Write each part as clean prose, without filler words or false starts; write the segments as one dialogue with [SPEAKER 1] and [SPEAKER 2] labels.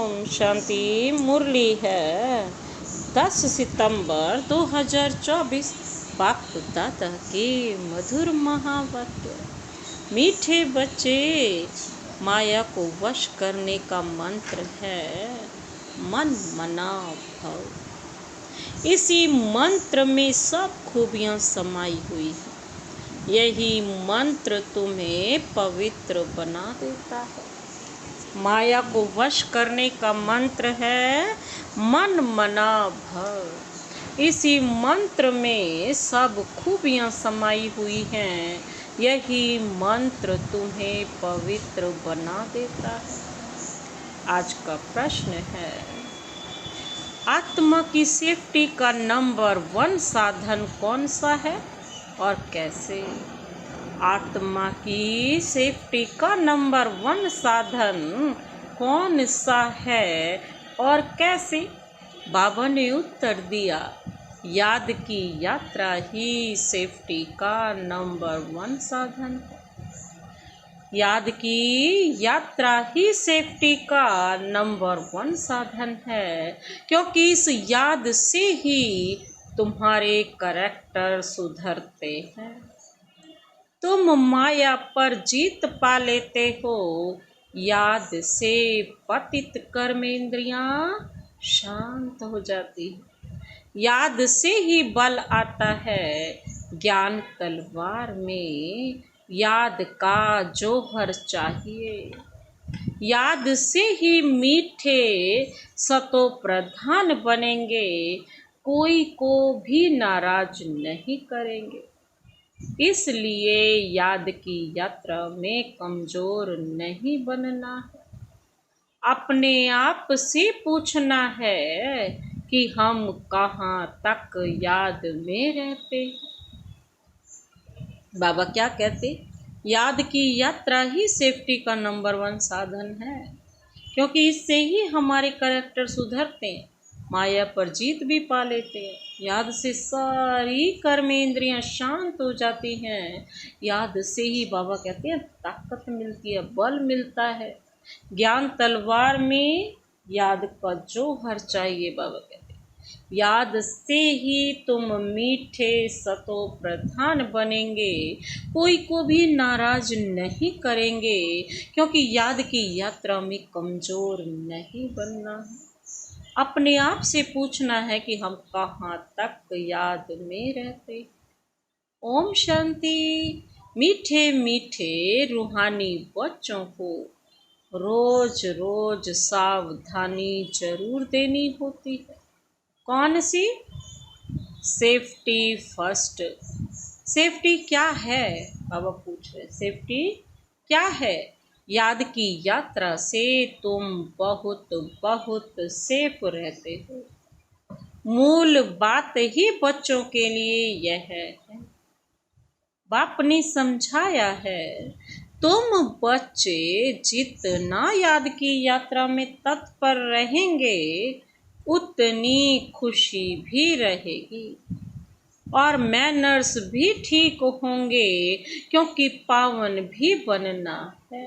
[SPEAKER 1] ओम शांति। मुरली है 10 सितंबर 2024। बाप दादा के मधुर महावाक्य। मीठे बच्चे, माया को वश करने का मंत्र है मन मना भव। इसी मंत्र में सब खूबियां समाई हुई है। यही मंत्र तुम्हें पवित्र बना देता है। माया को वश करने का मंत्र है मन मना भव। इसी मंत्र में सब खूबियां समाई हुई हैं। यही मंत्र तुम्हें पवित्र बना देता है। आज का प्रश्न है, आत्मा की सेफ्टी का नंबर 1 साधन कौन सा है और कैसे? आत्मा की सेफ्टी का नंबर 1 साधन कौन सा है और कैसे? बाबा ने उत्तर दिया, याद की यात्रा ही सेफ्टी का नंबर 1 साधन है। याद की यात्रा ही सेफ्टी का नंबर 1 साधन है, क्योंकि इस याद से ही तुम्हारे करैक्टर सुधरते हैं। तुम माया पर जीत पा लेते हो। याद से पतित कर्मेंद्रियां शांत हो जाती है। याद से ही बल आता है। ज्ञान तलवार में याद का जौहर चाहिए। याद से ही मीठे सतो प्रधान बनेंगे। कोई को भी नाराज नहीं करेंगे। इसलिए याद की यात्रा में कमजोर नहीं बनना है। अपने आप से पूछना है कि हम कहाँ तक याद में रहते हैं। बाबा क्या कहते? याद की यात्रा ही सेफ्टी का नंबर 1 साधन है, क्योंकि इससे ही हमारे करैक्टर सुधरते हैं। माया पर जीत भी पा लेते हैं। याद से सारी कर्मेंद्रियां शांत हो जाती हैं। याद से ही बाबा कहते हैं ताकत मिलती है, बल मिलता है। ज्ञान तलवार में याद का जौहर चाहिए। बाबा कहते हैं याद से ही तुम मीठे सतो प्रधान बनेंगे। कोई को भी नाराज नहीं करेंगे, क्योंकि याद की यात्रा में कमजोर नहीं बनना है। अपने आप से पूछना है कि हम कहाँ तक याद में रहते। ओम शांति। मीठे मीठे रूहानी बच्चों को रोज रोज सावधानी जरूर देनी होती है। कौन सी? Safety first. सेफ्टी क्या है? बाबा पूछ रहे, सेफ्टी क्या है? याद की यात्रा से तुम बहुत बहुत सेफ रहते हो। मूल बात ही बच्चों के लिए यह है। बाप ने समझाया है, तुम बच्चे जितना याद की यात्रा में तत्पर रहेंगे, उतनी खुशी भी रहेगी और मैनर्स भी ठीक होंगे, क्योंकि पावन भी बनना है।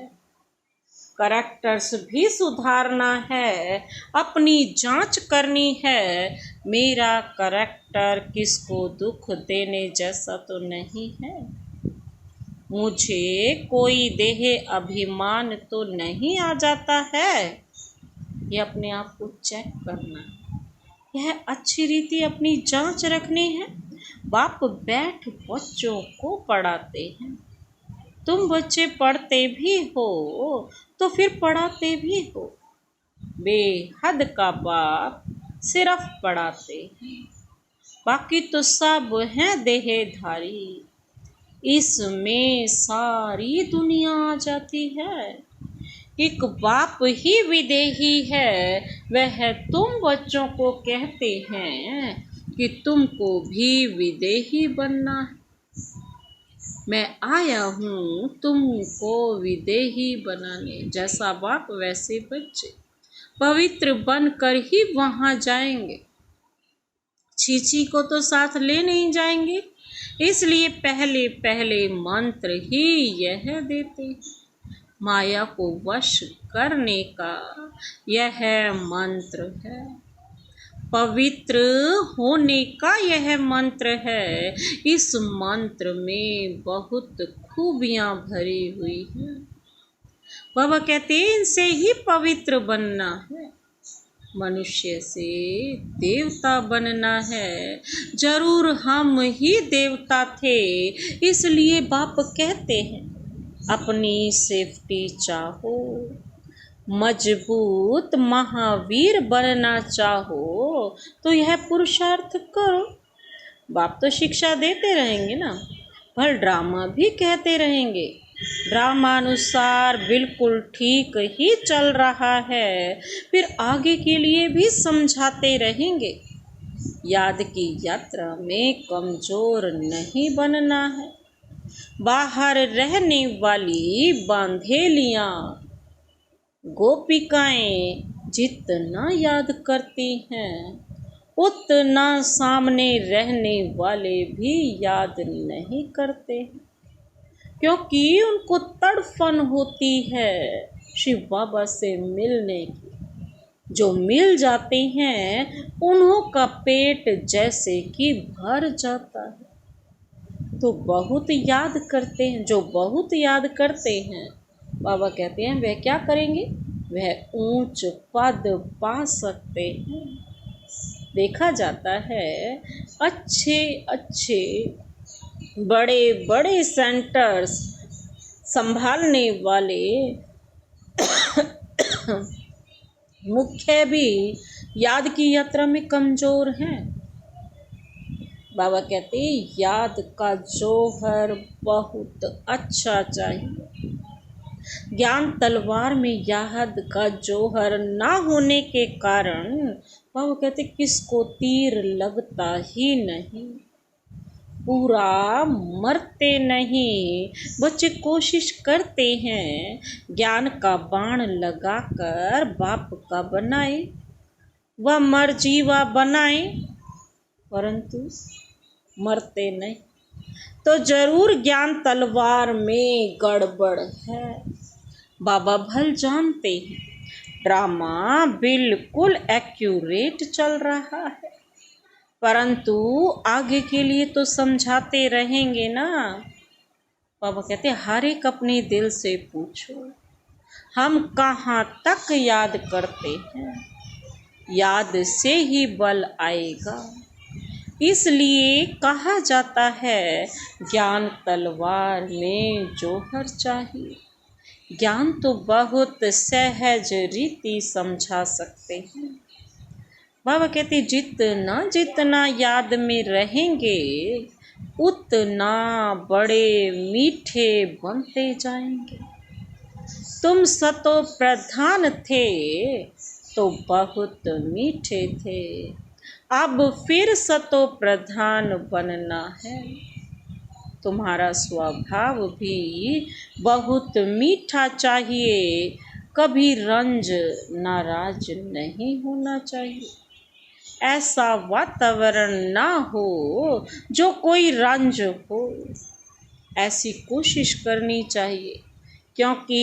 [SPEAKER 1] करैक्टर्स भी सुधारना है। अपनी जांच करनी है। मेरा करैक्टर किसको दुख देने जैसा तो नहीं है। मुझे कोई देह अभिमान तो नहीं आ जाता है। ये अपने आप को चेक करना है। यह अच्छी रीति अपनी जांच रखनी है। बाप बैठ बच्चों को पढ़ाते हैं। तुम बच्चे पढ़ते भी हो तो फिर पढ़ाते भी हो। बेहद का बाप सिर्फ पढ़ाते हैं, बाकी तो सब हैं देहधारी। इसमें सारी दुनिया आ जाती है। एक बाप ही विदेही है। वह तुम बच्चों को कहते हैं कि तुमको भी विदेही बनना है। मैं आया हूँ तुमको विदेही बनाने। जैसा बाप वैसे बच्चे पवित्र बनकर ही वहाँ जाएंगे। छीछी को तो साथ ले नहीं जाएंगे। इसलिए पहले पहले मंत्र ही यह देते हैं, माया को वश करने का यह मंत्र है, पवित्र होने का यह मंत्र है। इस मंत्र में बहुत खूबियां भरी हुई हैं। बाबा कहते हैं इनसे ही पवित्र बनना है, मनुष्य से देवता बनना है। जरूर हम ही देवता थे, इसलिए बाप कहते हैं अपनी सेफ्टी चाहो, मजबूत महावीर बनना चाहो तो यह पुरुषार्थ करो। बाप तो शिक्षा देते रहेंगे ना, पर ड्रामा भी कहते रहेंगे। ड्रामा अनुसार बिल्कुल ठीक ही चल रहा है, फिर आगे के लिए भी समझाते रहेंगे। याद की यात्रा में कमजोर नहीं बनना है। बाहर रहने वाली बांधेलियां गोपिकाएं जितना याद करती हैं, उतना सामने रहने वाले भी याद नहीं करते, क्योंकि उनको तड़फन होती है शिव बाबा से मिलने की। जो मिल जाते हैं उन्हों का पेट जैसे कि भर जाता है। तो बहुत याद करते हैं, जो बहुत याद करते हैं, बाबा कहते हैं वह क्या करेंगे, वह ऊंच पद पा सकते हैं। देखा जाता है अच्छे अच्छे बड़े बड़े सेंटर्स संभालने वाले मुख्य भी याद की यात्रा में कमजोर हैं। बाबा कहते याद का जौहर बहुत अच्छा चाहिए। ज्ञान तलवार में याद का जौहर ना होने के कारण बाबा कहते किसको तीर लगता ही नहीं, पूरा मरते नहीं। बच्चे कोशिश करते हैं ज्ञान का बाण लगाकर बाप का बनाए, वह मरजीवा बनाए, परंतु मरते नहीं। तो जरूर ज्ञान तलवार में गड़बड़ है। बाबा भल जानते हैं ड्रामा बिल्कुल एक्यूरेट चल रहा है, परंतु आगे के लिए तो समझाते रहेंगे ना। बाबा कहते हर एक अपने दिल से पूछो हम कहाँ तक याद करते हैं, याद से ही बल आएगा। इसलिए कहा जाता है ज्ञान तलवार में जौहर चाहिए। ज्ञान तो बहुत सहज रीति समझा सकते हैं। बाबा कहते जितना जितना याद में रहेंगे उतना बड़े मीठे बनते जाएंगे। तुम सतो प्रधान थे तो बहुत मीठे थे, अब फिर सतो प्रधान बनना है। तुम्हारा स्वभाव भी बहुत मीठा चाहिए, कभी रंज नाराज नहीं होना चाहिए। ऐसा वातावरण ना हो जो कोई रंज हो, ऐसी कोशिश करनी चाहिए, क्योंकि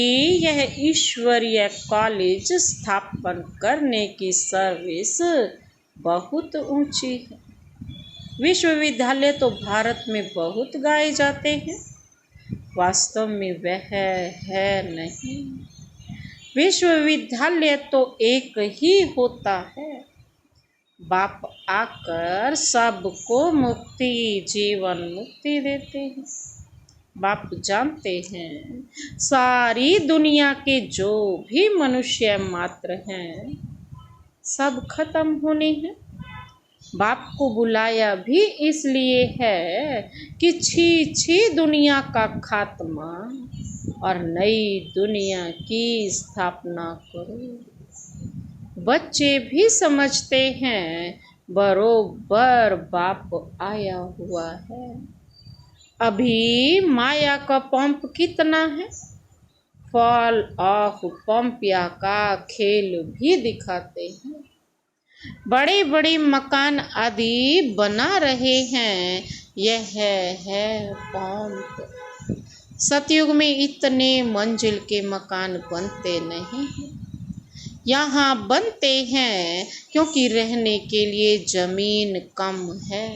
[SPEAKER 1] यह ईश्वरीय कॉलेज स्थापन करने की सर्विस बहुत ऊंची है। विश्वविद्यालय तो भारत में बहुत गाए जाते हैं, वास्तव में वह है नहीं। विश्वविद्यालय तो एक ही होता है। बाप आकर सबको मुक्ति जीवन मुक्ति देते हैं। बाप जानते हैं सारी दुनिया के जो भी मनुष्य मात्र हैं सब खत्म होने हैं। बाप को बुलाया भी इसलिए है कि छी छी दुनिया का खात्मा और नई दुनिया की स्थापना करो। बच्चे भी समझते हैं बरोबर बाप आया हुआ है। अभी माया का पंप कितना है, फॉल ऑफ पंपिया का खेल भी दिखाते हैं। बड़े बड़े मकान आदि बना रहे हैं, यह है पंप। सतयुग में इतने मंजिल के मकान बनते नहीं हैं, यहाँ बनते हैं क्योंकि रहने के लिए जमीन कम है।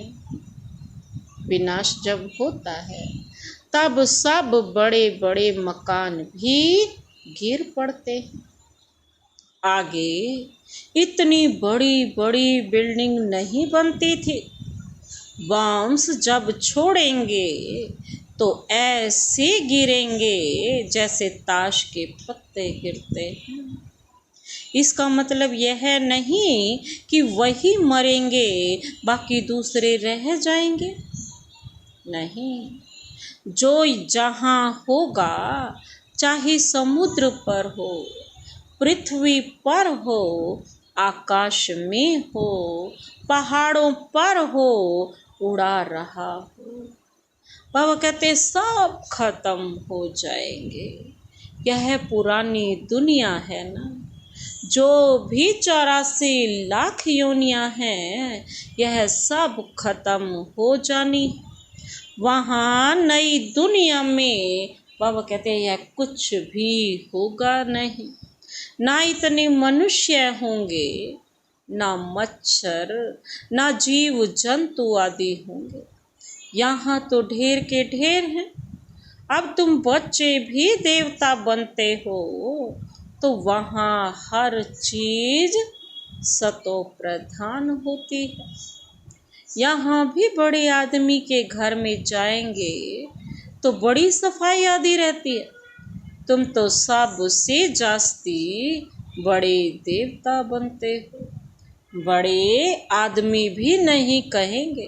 [SPEAKER 1] विनाश जब होता है तब सब बड़े बड़े मकान भी गिर पड़ते हैं। आगे इतनी बड़ी बड़ी बिल्डिंग नहीं बनती थी। बॉम्ब्स जब छोड़ेंगे तो ऐसे गिरेंगे जैसे ताश के पत्ते गिरते हैं। इसका मतलब यह नहीं कि वही मरेंगे बाकी दूसरे रह जाएंगे। नहीं, जो जहाँ होगा, चाहे समुद्र पर हो, पृथ्वी पर हो, आकाश में हो, पहाड़ों पर हो, उड़ा रहा हो, बाबा कहते सब खत्म हो जाएंगे। यह पुरानी दुनिया है ना, जो भी 84 लाख योनियां हैं, यह सब खत्म हो जानी। वहाँ नई दुनिया में बाबा कहते हैं यह कुछ भी होगा नहीं। ना इतने मनुष्य होंगे, ना मच्छर, ना जीव जंतु आदि होंगे। यहाँ तो ढेर के ढेर हैं। अब तुम बच्चे भी देवता बनते हो तो वहाँ हर चीज सतो प्रधान होती है। यहाँ भी बड़े आदमी के घर में जाएंगे तो बड़ी सफाई आदि रहती है। तुम तो सबसे जास्ती बड़े देवता बनते हो। बड़े आदमी भी नहीं कहेंगे,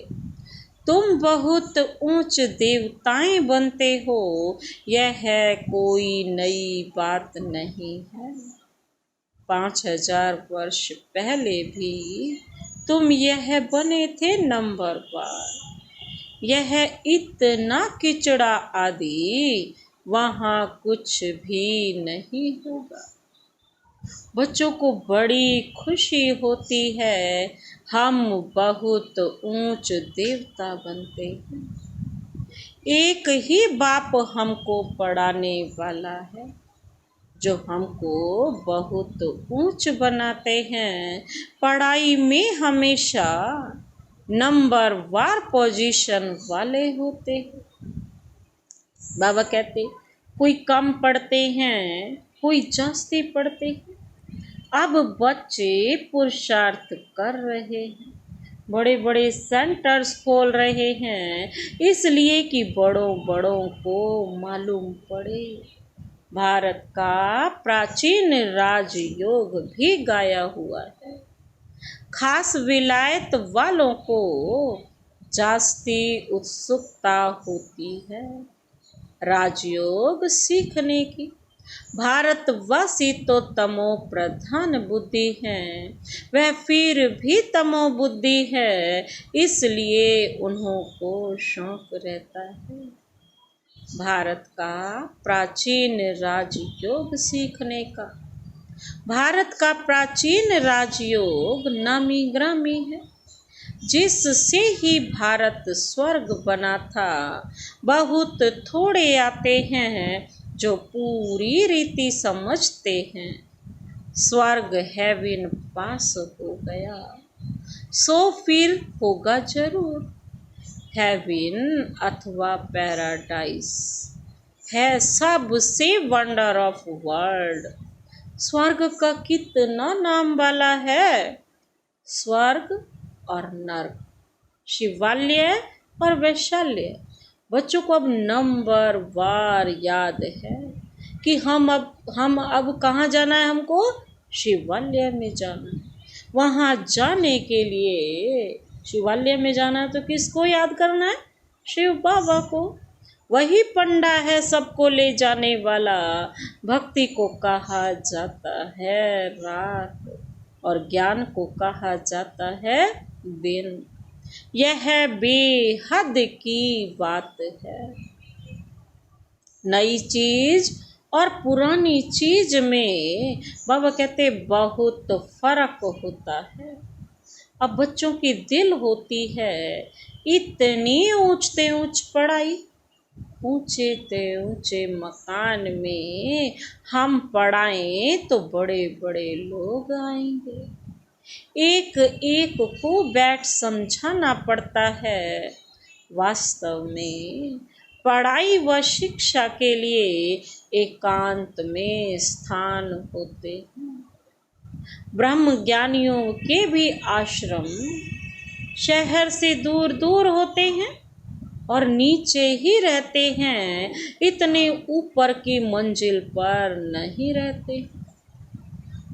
[SPEAKER 1] तुम बहुत ऊंच देवताएं बनते हो। यह कोई नई बात नहीं है। 5000 वर्ष पहले भी तुम यह बने थे नंबरवार। यह इतना किचड़ा आदि वहाँ कुछ भी नहीं होगा। बच्चों को बड़ी खुशी होती है, हम बहुत ऊंच देवता बनते हैं। एक ही बाप हमको पढ़ाने वाला है, जो हमको बहुत ऊंच बनाते हैं। पढ़ाई में हमेशा नंबरवार पोजीशन वाले होते हैं। बाबा कहते कोई कम पढ़ते हैं, कोई जास्ती पढ़ते हैं। अब बच्चे पुरुषार्थ कर रहे हैं, बड़े बड़े सेंटर्स खोल रहे हैं, इसलिए कि बड़ों बड़ों को मालूम पड़े। भारत का प्राचीन राजयोग भी गाया हुआ है। खास विलायत वालों को जास्ती उत्सुकता होती है राजयोग सीखने की। भारतवासी तो तमो प्रधान बुद्धि हैं, वह फिर भी तमो बुद्धि है, इसलिए उन्हों को शौक रहता है भारत का प्राचीन राजयोग सीखने का। भारत का प्राचीन राजयोग नामी ग्रामी है, जिससे ही भारत स्वर्ग बना था। बहुत थोड़े आते हैं जो पूरी रीति समझते हैं। स्वर्ग हेवन पास हो गया, सो फिर होगा जरूर। हेवन अथवा पैराडाइस है सबसे वंडर ऑफ वर्ल्ड। स्वर्ग का कितना नाम वाला है, स्वर्ग और नर्क, शिवालय और वैशाल्य। बच्चों को अब नंबर वार याद है कि हम अब कहाँ जाना है, हमको शिवालय में जाना है। वहाँ जाने के लिए, शिवालय में जाना है तो किसको याद करना है, शिव बाबा को। वही पंडा है सबको ले जाने वाला। भक्ति को कहा जाता है रात और ज्ञान को कहा जाता है दिन। यह बेहद की बात है। नई चीज और पुरानी चीज में बाबा कहते बहुत फर्क होता है। अब बच्चों की दिल होती है इतनी ऊंचते ऊंच पढ़ाई, ऊंचे ते ऊंचे मकान में हम पढ़ाएं तो बड़े बड़े लोग आएंगे। एक एक को बैठ समझाना पड़ता है। वास्तव में पढ़ाई व शिक्षा के लिए एकांत में स्थान होते हैं। ब्रह्म ज्ञानियों के भी आश्रम शहर से दूर दूर होते हैं और नीचे ही रहते हैं, इतने ऊपर की मंजिल पर नहीं रहते।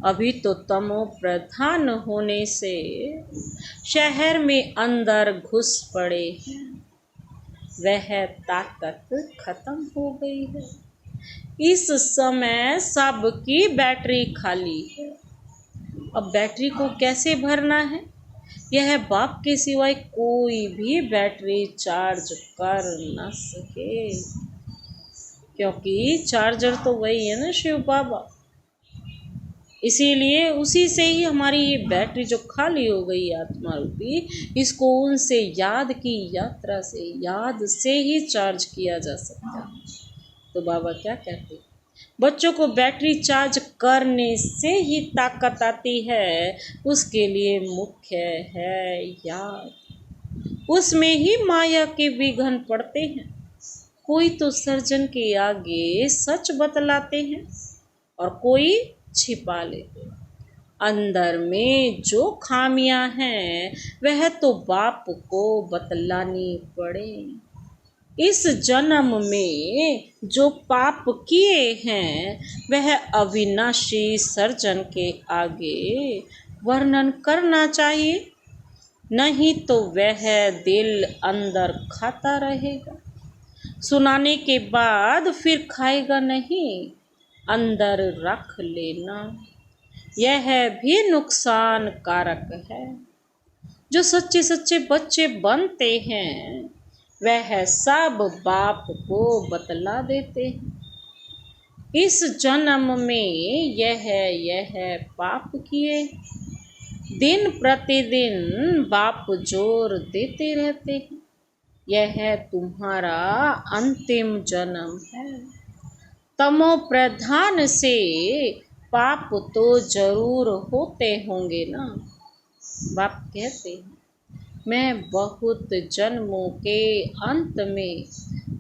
[SPEAKER 1] अभी तो तमो प्रधान होने से शहर में अंदर घुस पड़े हैं। वह ताकत खत्म हो गई है। इस समय सबकी बैटरी खाली है। अब बैटरी को कैसे भरना है, यह बाप के सिवाय कोई भी बैटरी चार्ज कर न सके, क्योंकि चार्जर तो वही है ना, शिव बाबा। इसीलिए उसी से ही हमारी ये बैटरी जो खाली हो गई आत्मा रूपी, इसको उनसे याद की यात्रा से, याद से ही चार्ज किया जा सकता है। तो बाबा क्या कहते हैं, बच्चों को बैटरी चार्ज करने से ही ताकत आती है। उसके लिए मुख्य है याद। उसमें ही माया के विघ्न पड़ते हैं। कोई तो सर्जन के आगे सच बतलाते हैं और कोई छिपा लेते हैं। अंदर में जो खामियां हैं वह तो बाप को बतलानी पड़े। इस जन्म में जो पाप किए हैं वह अविनाशी सर्जन के आगे वर्णन करना चाहिए, नहीं तो वह दिल अंदर खाता रहेगा। सुनाने के बाद फिर खाएगा नहीं, अंदर रख लेना, यह भी नुकसान कारक है। जो सच्चे सच्चे बच्चे बनते हैं वह सब बाप को बतला देते हैं। इस जन्म में यह पाप किए, दिन प्रतिदिन बाप जोर देते रहते हैं। यह तुम्हारा अंतिम जन्म है। तमो प्रधान से पाप तो जरूर होते होंगे ना। बाप कहते हैं मैं बहुत जन्मों के अंत में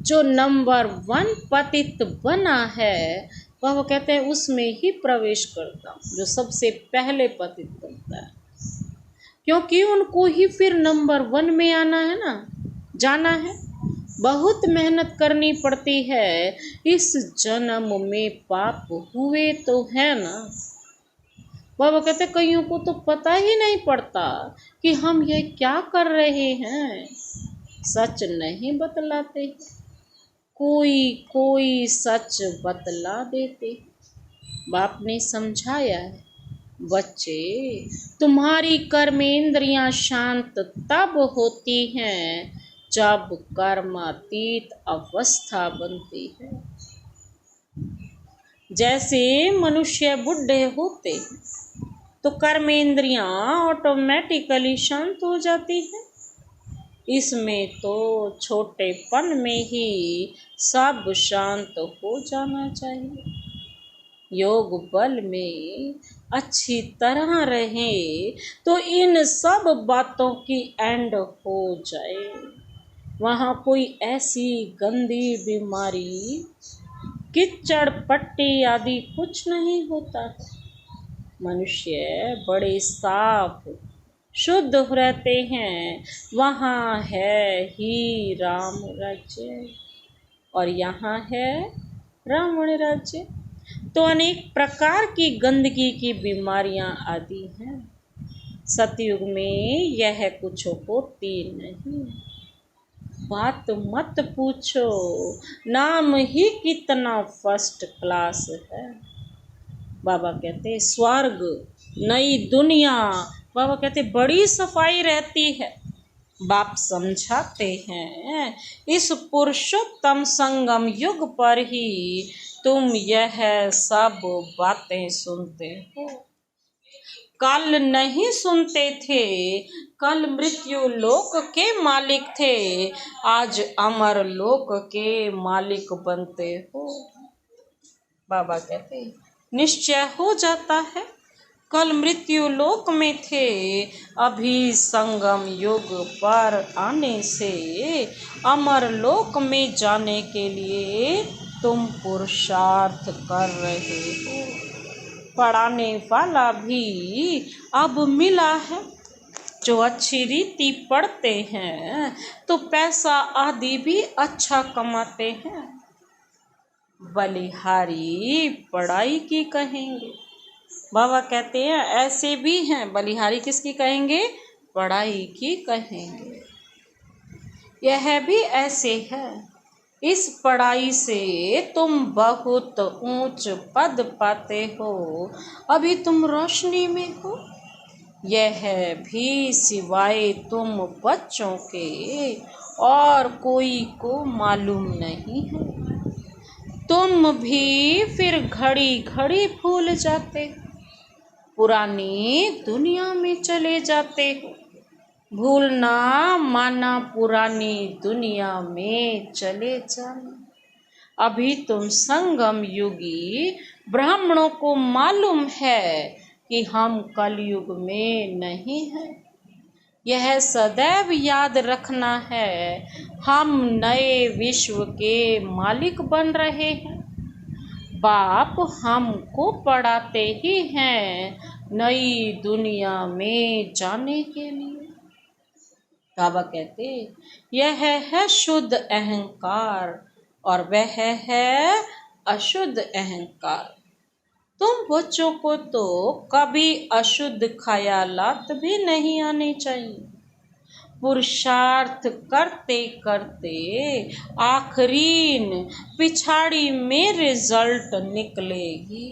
[SPEAKER 1] जो नंबर 1 पतित बना है, वह कहते हैं उसमें ही प्रवेश करता हूँ, जो सबसे पहले पतित बनता है। क्योंकि उनको ही फिर नंबर 1 में आना है ना, जाना है। बहुत मेहनत करनी पड़ती है। इस जन्म में पाप हुए तो है ना। बाबा कहते कईयों को तो पता ही नहीं पड़ता कि हम ये क्या कर रहे हैं। सच नहीं बतलाते, कोई कोई सच बतला देते। बाप ने समझाया है, बच्चे तुम्हारी कर्मेंद्रियां शांत तब होती हैं जब कर्मातीत अवस्था बनती है। जैसे मनुष्य बुढ़े होते हैं तो कर्मेंद्रियां ऑटोमेटिकली शांत हो जाती हैं। इसमें तो छोटेपन में ही सब शांत हो जाना चाहिए। योग बल में अच्छी तरह रहे तो इन सब बातों की एंड हो जाए। वहाँ कोई ऐसी गंदी बीमारी, कीचड़ पट्टी आदि कुछ नहीं होता। मनुष्य बड़े साफ शुद्ध रहते हैं। वहाँ है ही राम राज्य और यहाँ है रावण राज्य। तो अनेक प्रकार की गंदगी की बीमारियां आदि हैं। सतयुग में यह कुछ होती नहीं। बात मत पूछो, नाम ही कितना फर्स्ट क्लास है। बाबा कहते स्वर्ग, नई दुनिया, बाबा कहते बड़ी सफाई रहती है। बाप समझाते हैं इस पुरुषोत्तम संगम युग पर ही तुम यह सब बातें सुनते हो। कल नहीं सुनते थे, कल मृत्यु लोक के मालिक थे, आज अमर लोक के मालिक बनते हो। बाबा कहते हैं निश्चय हो जाता है, कल मृत्यु लोक में थे, अभी संगम युग पर आने से अमर लोक में जाने के लिए तुम पुरुषार्थ कर रहे हो। पढ़ाने वाला भी अब मिला है, जो अच्छी रीति पढ़ते हैं तो पैसा आदि भी अच्छा कमाते हैं। बलिहारी पढ़ाई की कहेंगे। बाबा कहते हैं ऐसे भी हैं, बलिहारी किसकी कहेंगे? पढ़ाई की कहेंगे। यह भी ऐसे है, इस पढ़ाई से तुम बहुत ऊंच पद पाते हो, अभी तुम रोशनी में हो। यह भी सिवाय तुम बच्चों के और कोई को मालूम नहीं है। तुम भी फिर घड़ी घड़ी भूल जाते हो, पुरानी दुनिया में चले जाते हो। भूलना माना पुरानी दुनिया में चले जाना। अभी तुम संगम युगी ब्राह्मणों को मालूम है कि हम कलयुग में नहीं हैं। यह सदैव याद रखना है, हम नए विश्व के मालिक बन रहे हैं। बाप हमको पढ़ाते ही हैं नई दुनिया में जाने के लिए। बाबा कहते यह है शुद्ध अहंकार और वह है अशुद्ध अहंकार। तुम बच्चों को तो कभी अशुद्ध ख्यालात भी नहीं आने चाहिए। पुरुषार्थ करते करते आखिरीन पिछाड़ी में रिजल्ट निकलेगी।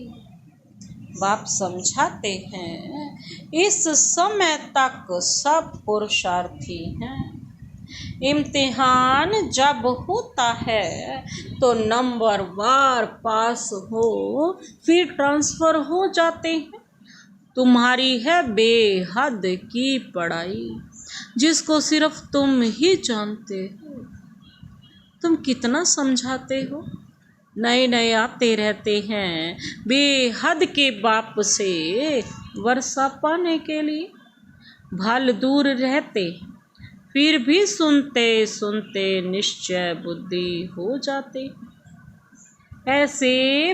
[SPEAKER 1] बाप समझाते हैं इस समय तक सब पुरुषार्थी हैं। इम्तिहान जब होता है तो नंबर बार पास हो फिर ट्रांसफर हो जाते हैं। तुम्हारी है बेहद की पढ़ाई, जिसको सिर्फ तुम ही जानते हो। तुम कितना समझाते हो, नए नए आते रहते हैं बेहद के बाप से वर्षा पाने के लिए। भल दूर रहते फिर भी सुनते सुनते निश्चय बुद्धि हो जाते। ऐसे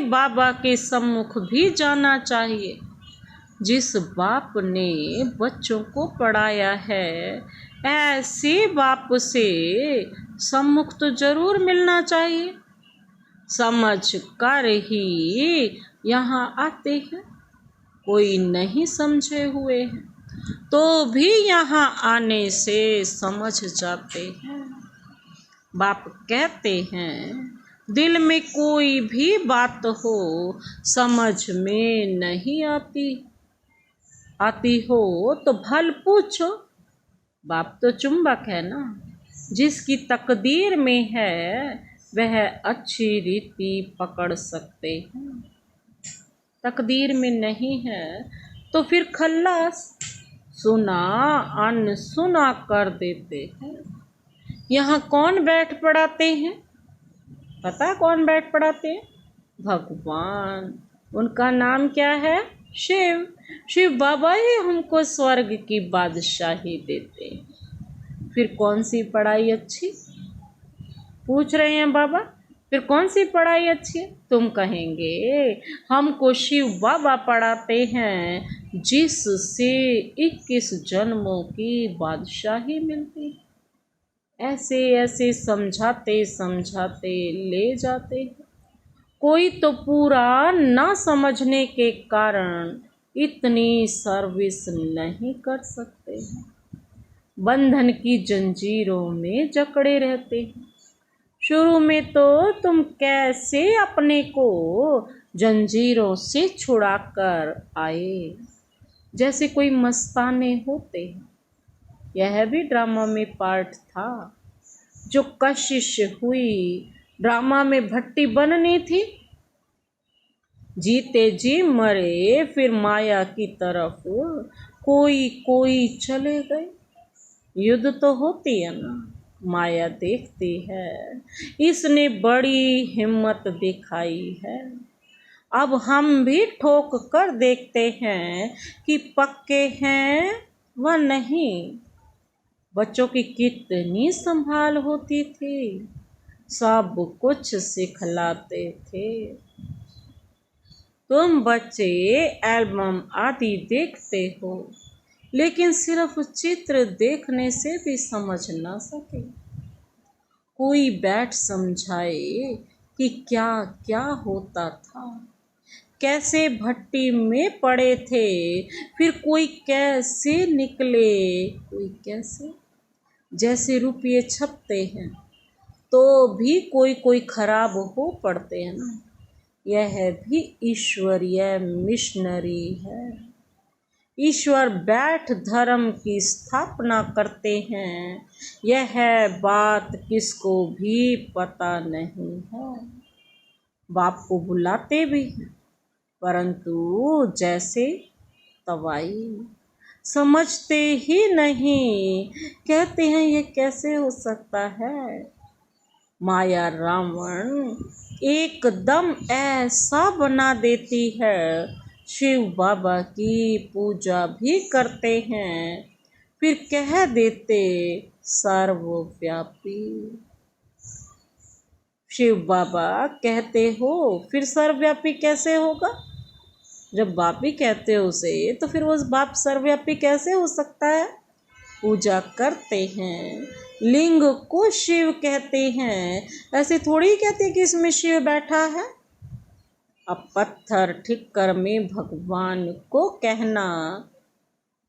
[SPEAKER 1] बाबा के सम्मुख भी जाना चाहिए। जिस बाप ने बच्चों को पढ़ाया है ऐसे बाप से सम्मुख तो जरूर मिलना चाहिए। समझ कर ही यहाँ आते हैं, कोई नहीं समझे हुए हैं तो भी यहाँ आने से समझ जाते हैं। बाप कहते हैं दिल में कोई भी बात हो समझ में नहीं आती हो तो भल पूछो। बाप तो चुंबक है ना, जिसकी तकदीर में है वह अच्छी रीति पकड़ सकते हैं। तकदीर में नहीं है तो फिर खल्लास, सुना अनसुना कर देते हैं। यहाँ कौन बैठ पढ़ाते हैं? पता कौन बैठ पढ़ाते हैं? भगवान। उनका नाम क्या है? शिव। शिव बाबा ही हमको स्वर्ग की बादशाही देते हैं। फिर कौन सी पढ़ाई अच्छी? पूछ रहे हैं बाबा फिर कौन सी पढ़ाई अच्छी है? तुम कहेंगे हमको शिव बाबा पढ़ाते हैं जिससे 21 जन्मों की बादशाही मिलती है। ऐसे ऐसे समझाते समझाते ले जाते हैं। कोई तो पूरा ना समझने के कारण इतनी सर्विस नहीं कर सकते हैं। बंधन की जंजीरों में जकड़े रहते हैं। शुरू में तो तुम कैसे अपने को जंजीरों से छुड़ाकर आए, जैसे कोई मस्ताने होते हैं। यह भी ड्रामा में पार्ट था। जो कशिश हुई ड्रामा में भट्टी बननी थी, जीते जी मरे फिर माया की तरफ कोई कोई चले गए। युद्ध तो होती है ना, माया देखती है, इसने बड़ी हिम्मत दिखाई है। अब हम भी ठोक कर देखते हैं कि पक्के हैं व नहीं। बच्चों की कितनी संभाल होती थी, सब कुछ सिखलाते थे। तुम बच्चे एल्बम आदि देखते हो, लेकिन सिर्फ चित्र देखने से भी समझ ना सके। कोई बैठ समझाए कि क्या क्या होता था, कैसे भट्टी में पड़े थे, फिर कोई कैसे निकले, कोई कैसे। जैसे रुपये छपते हैं तो भी कोई कोई खराब हो पड़ते हैं ना, यह भी ईश्वरीय मिशनरी है। ईश्वर बैठ धर्म की स्थापना करते हैं, यह बात किसको भी पता नहीं है। बाप को बुलाते भी हैं, परंतु जैसे तवाई, समझते ही नहीं, कहते हैं ये कैसे हो सकता है। माया रावण एकदम ऐसा बना देती है, शिव बाबा की पूजा भी करते हैं, फिर कह देते सर्वव्यापी। शिव बाबा कहते हो, फिर सर्वव्यापी कैसे होगा। जब बाप ही कहते हो उसे, तो फिर वो बाप सर्वव्यापी कैसे हो सकता है। पूजा करते हैं, लिंग को शिव कहते हैं, ऐसे थोड़ी ही कहते हैं कि इसमें शिव बैठा है। अब पत्थर ठिक्कर में भगवान को कहना,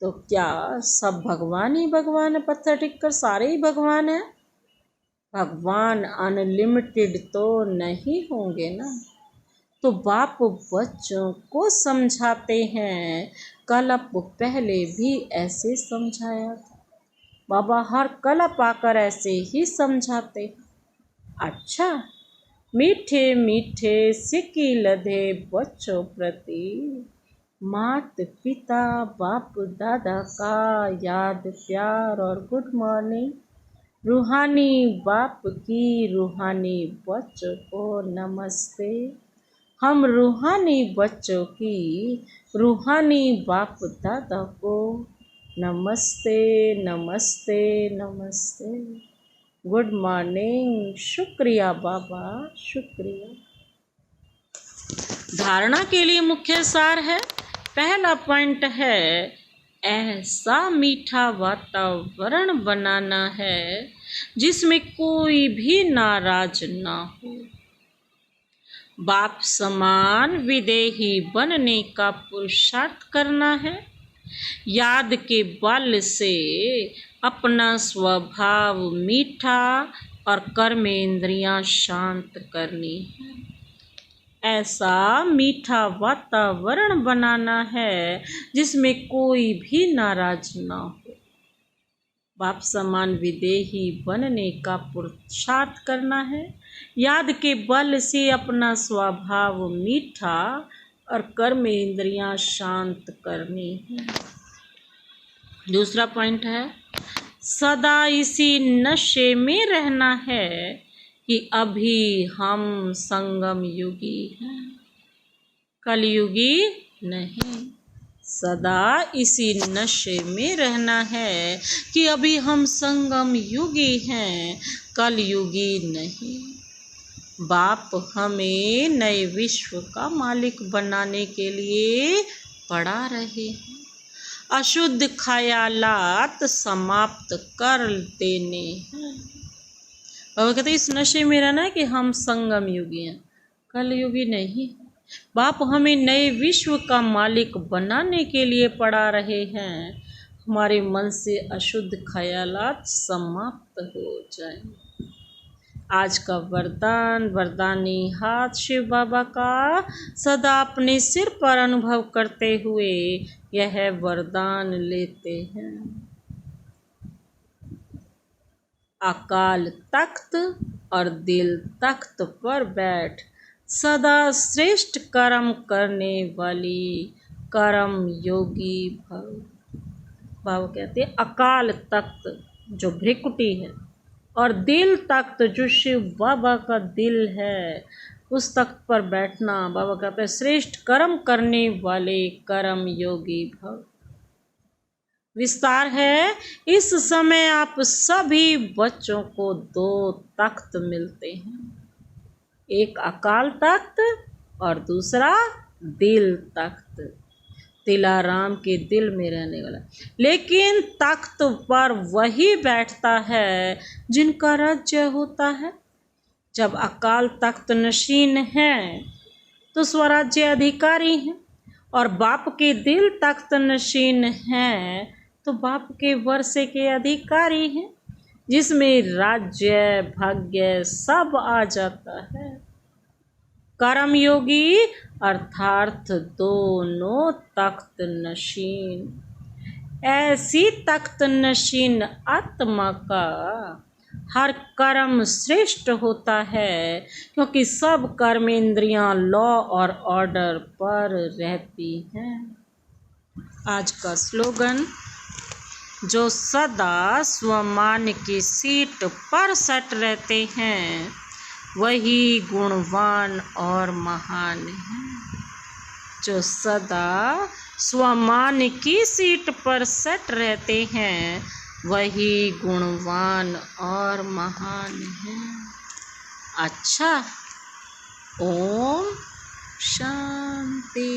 [SPEAKER 1] तो क्या सब भगवान ही भगवान है। पत्थर ठिक्कर सारे ही भगवान है। भगवान अनलिमिटेड तो नहीं होंगे ना। तो बाप बच्चों को समझाते हैं, कलप पहले भी ऐसे समझाया था। बाबा हर कलप आकर ऐसे ही समझाते। अच्छा, मीठे मीठे सिक्की लधे बच्चों प्रति, मात पिता बाप दादा का याद प्यार और गुड मॉर्निंग। रूहानी बाप की रूहानी बच्चों को नमस्ते। हम रूहानी बच्चों की रूहानी बाप दादा को नमस्ते नमस्ते नमस्ते। Good morning. शुक्रिया बाबा, शुक्रिया। धारणा के लिए मुख्य सार है, पहला पॉइंट है, ऐसा मीठा वातावरण बनाना है जिसमें कोई भी नाराज ना हो। बाप समान विदेही बनने का पुरुषार्थ करना है। याद के बल से अपना स्वभाव मीठा और कर्मेंद्रियां शांत करनी है। ऐसा मीठा वातावरण बनाना है जिसमें कोई भी नाराज ना हो। बाप समान विदेही बनने का पुरुषार्थ करना है। याद के बल से अपना स्वभाव मीठा और कर्म इंद्रियां शांत करनी है। दूसरा पॉइंट है, सदा इसी नशे में रहना है कि अभी हम संगम युगी हैं, कलयुगी नहीं। सदा इसी नशे में रहना है कि अभी हम संगम युगी हैं, कलयुगी नहीं। बाप हमें नए विश्व का मालिक बनाने के लिए पढ़ा रहे हैं। अशुद्ध ख्यालात समाप्त कर देने हैं। बाबा कहते इस नशे में रहना है कि हम संगम युगी हैं, कलयुगी नहीं। बाप हमें नए विश्व का मालिक बनाने के लिए पढ़ा रहे हैं। हमारे मन से अशुद्ध ख्यालात समाप्त हो जाएं। आज का वरदान, वरदानी हाथ शिव बाबा का सदा अपने सिर पर अनुभव करते हुए यह वरदान लेते हैं। अकाल तख्त और दिल तख्त पर बैठ सदा श्रेष्ठ कर्म करने वाली कर्म योगी भव। बाबा कहते हैं अकाल तख्त जो भृकुटी है और दिल तख्त जो शिव बाबा का दिल है, उस तख्त पर बैठना। बाबा कहते हैं श्रेष्ठ कर्म करने वाले कर्म योगी भव। विस्तार है, इस समय आप सभी बच्चों को 2 तख्त मिलते हैं, एक अकाल तख्त और दूसरा दिल तख्त, दिलाराम के दिल में रहने वाला। लेकिन तख्त पर वही बैठता है जिनका राज्य होता है। जब अकाल तख्त नशीन है तो स्वराज्य अधिकारी हैं, और बाप के दिल तख्त नशीन है तो बाप के वर्षे के अधिकारी हैं, जिसमें राज्य भाग्य सब आ जाता है। कर्मयोगी अर्थात दोनों तख्त नशीन। ऐसी तख्त नशीन आत्मा का हर कर्म श्रेष्ठ होता है, क्योंकि सब कर्मेंद्रियां लॉ और ऑर्डर पर रहती हैं। आज का स्लोगन, जो सदा स्वमान की सीट पर सट रहते हैं वही गुणवान और महान है। जो सदा स्वमान की सीट पर सट रहते हैं वही गुणवान और महान है। अच्छा, ओम शांति।